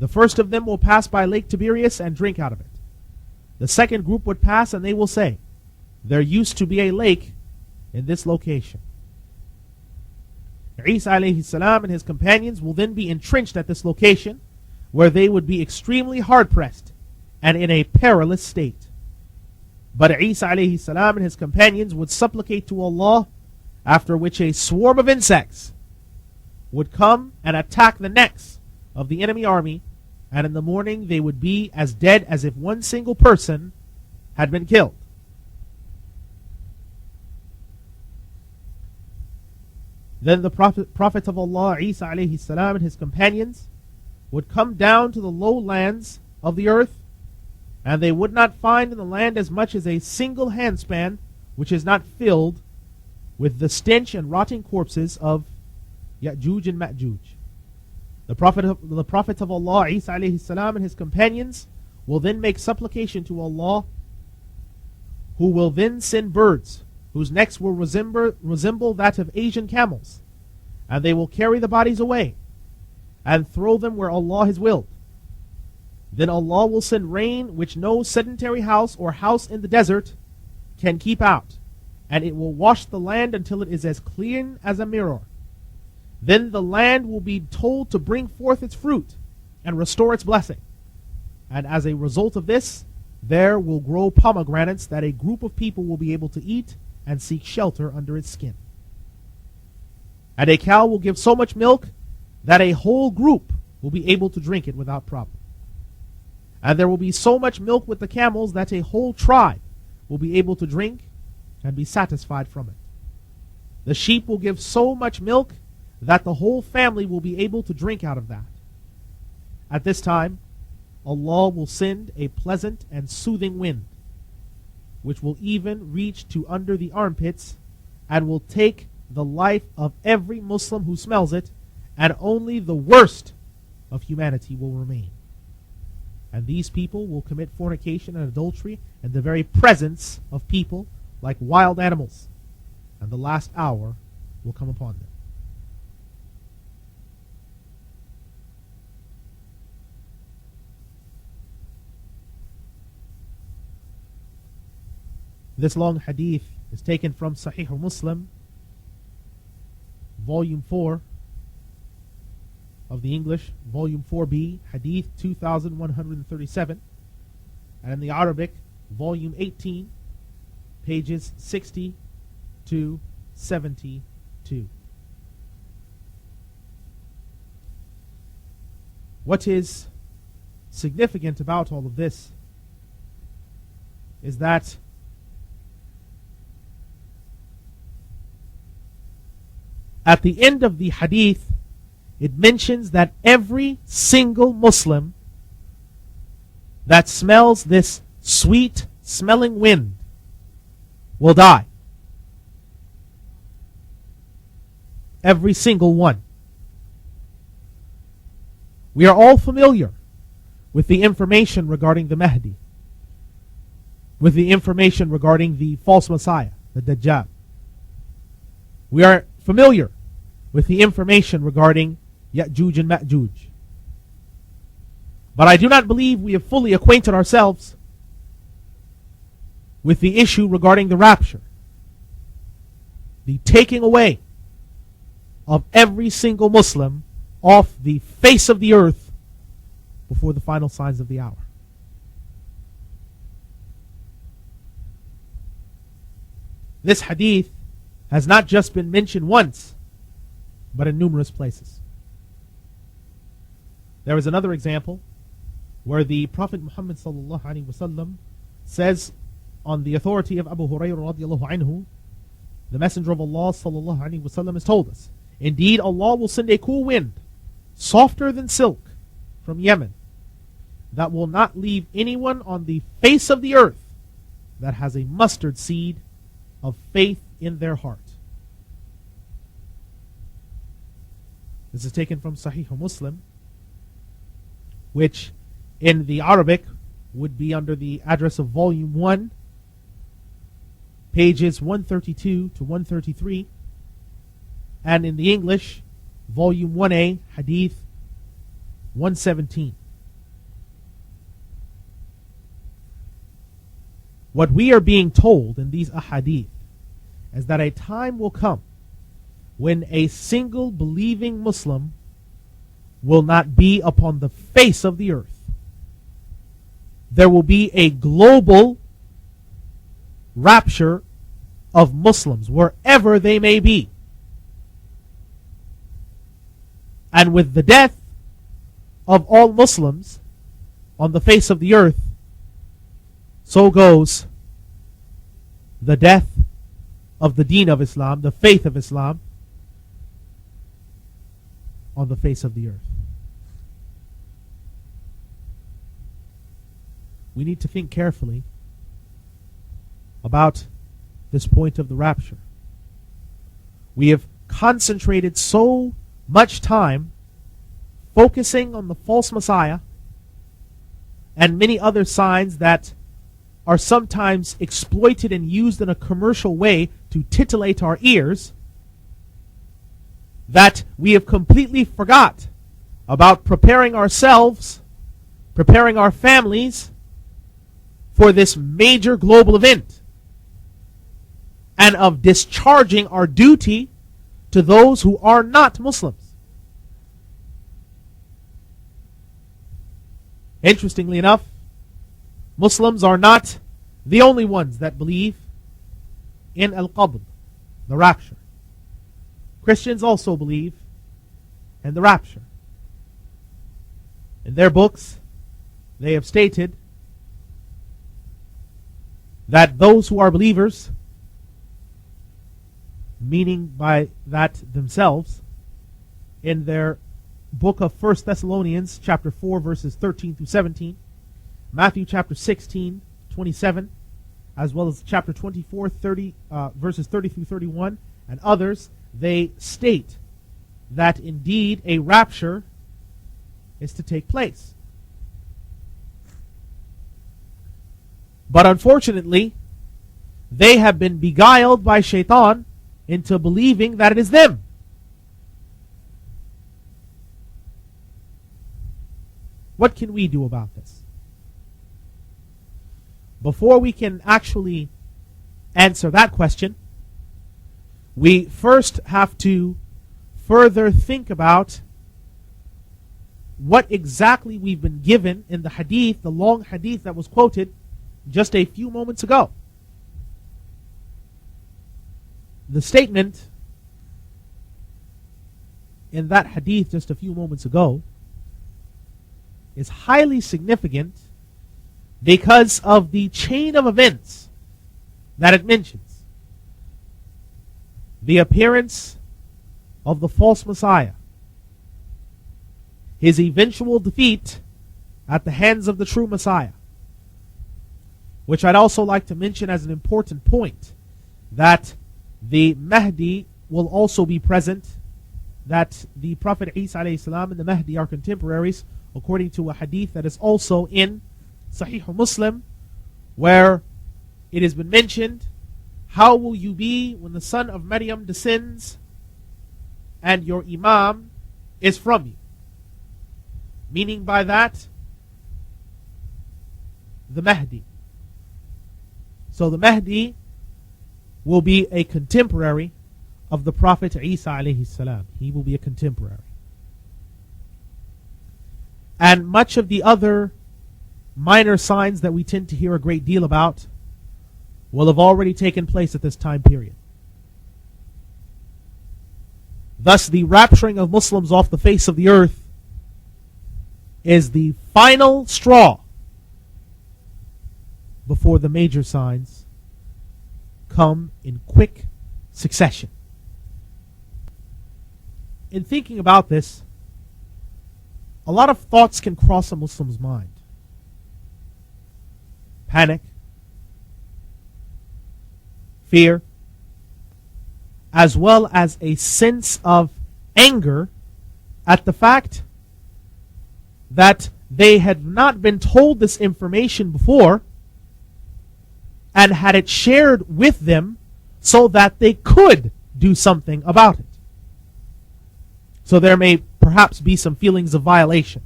The first of them will pass by Lake Tiberias and drink out of it. The second group would pass and they will say, there used to be a lake in this location. Isa alayhi salam and his companions will then be entrenched at this location, where they would be extremely hard-pressed and in a perilous state. But Isa alayhi salam and his companions would supplicate to Allah, after which a swarm of insects would come and attack the necks of the enemy army, and in the morning they would be as dead as if one single person had been killed. Then the Prophet of Allah, Isa alayhi salam, and his companions would come down to the lowlands of the earth, and they would not find in the land as much as a single handspan which is not filled with the stench and rotting corpses of Ya'juj and Ma'juj. The Prophet of Allah, Isa alayhi salam, and his companions will then make supplication to Allah, who will then send birds whose necks will resemble that of Asian camels, and they will carry the bodies away and throw them where Allah has willed. Then Allah will send rain which no sedentary house or house in the desert can keep out, and it will wash the land until it is as clean as a mirror. Then the land will be told to bring forth its fruit and restore its blessing. And as a result of this, there will grow pomegranates that a group of people will be able to eat and seek shelter under its skin. And a cow will give so much milk that a whole group will be able to drink it without problem. And there will be so much milk with the camels that a whole tribe will be able to drink and be satisfied from it. The sheep will give so much milk that the whole family will be able to drink out of that. At this time, Allah will send a pleasant and soothing wind, which will even reach to under the armpits and will take the life of every Muslim who smells it, and only the worst of humanity will remain. And these people will commit fornication and adultery in the very presence of people like wild animals, and the last hour will come upon them. This long hadith is taken from Sahih Muslim, Volume 4 of the English, Volume 4b, Hadith 2137, and in the Arabic, Volume 18, pages 60 to 72. What is significant about all of this is that at the end of the hadith, it mentions that every single Muslim that smells this sweet smelling wind will die. Every single one. We are all familiar with the information regarding the Mahdi, with the information regarding the false Messiah, the Dajjal. We are familiar with the information regarding Ya'juj and Ma'juj. But I do not believe we have fully acquainted ourselves with the issue regarding the rapture, the taking away of every single Muslim off the face of the earth before the final signs of the hour. This hadith has not just been mentioned once, but in numerous places. There is another example where the Prophet Muhammad ﷺ says, on the authority of Abu Hurairah radiallahu anhu, the Messenger of Allah ﷺ has told us, indeed Allah will send a cool wind, softer than silk, from Yemen, that will not leave anyone on the face of the earth that has a mustard seed of faith in their heart. This is taken from Sahih Muslim, which in the Arabic would be under the address of Volume 1, pages 132 to 133, and in the English, Volume 1a, Hadith 117. What we are being told in these ahadith is that a time will come when a single believing Muslim will not be upon the face of the earth. There will be a global rapture of Muslims wherever they may be. And with the death of all Muslims on the face of the earth, so goes the death of the deen of Islam, the faith of Islam, on the face of the earth. We need to think carefully about this point of the rapture. We have concentrated so much time focusing on the false Messiah and many other signs that are sometimes exploited and used in a commercial way to titillate our ears, that we have completely forgot about preparing ourselves, preparing our families for this major global event, and of discharging our duty to those who are not Muslims. Interestingly enough, Muslims are not the only ones that believe in al-qabd, the rapture. Christians also believe in the rapture. In their books, they have stated that those who are believers, meaning by that themselves, in their book of 1 Thessalonians chapter 4 verses 13 through 17, Matthew chapter 16, 27, as well as chapter 24, verses 30 through 31, and others, they state that indeed a rapture is to take place. But unfortunately, they have been beguiled by shaitan into believing that it is them. What can we do about this? Before we can actually answer that question, we first have to further think about what exactly we've been given in the hadith, the long hadith that was quoted just a few moments ago. The statement in that hadith just a few moments ago is highly significant because of the chain of events that it mentions. The appearance of the false Messiah, his eventual defeat at the hands of the true Messiah, which I'd also like to mention as an important point, that the Mahdi will also be present, that the Prophet Isa alayhi salam and the Mahdi are contemporaries, according to a hadith that is also in Sahih Muslim, where it has been mentioned, how will you be when the son of Maryam descends and your Imam is from you? Meaning by that, the Mahdi. So the Mahdi will be a contemporary of the Prophet Isa alayhi salam. He will be a contemporary. And much of the other minor signs that we tend to hear a great deal about will have already taken place at this time period. Thus, the rapturing of Muslims off the face of the earth is the final straw before the major signs come in quick succession. In thinking about this, a lot of thoughts can cross a Muslim's mind. Panic, fear, as well as a sense of anger at the fact that they had not been told this information before and had it shared with them so that they could do something about it. So there may perhaps be some feelings of violation.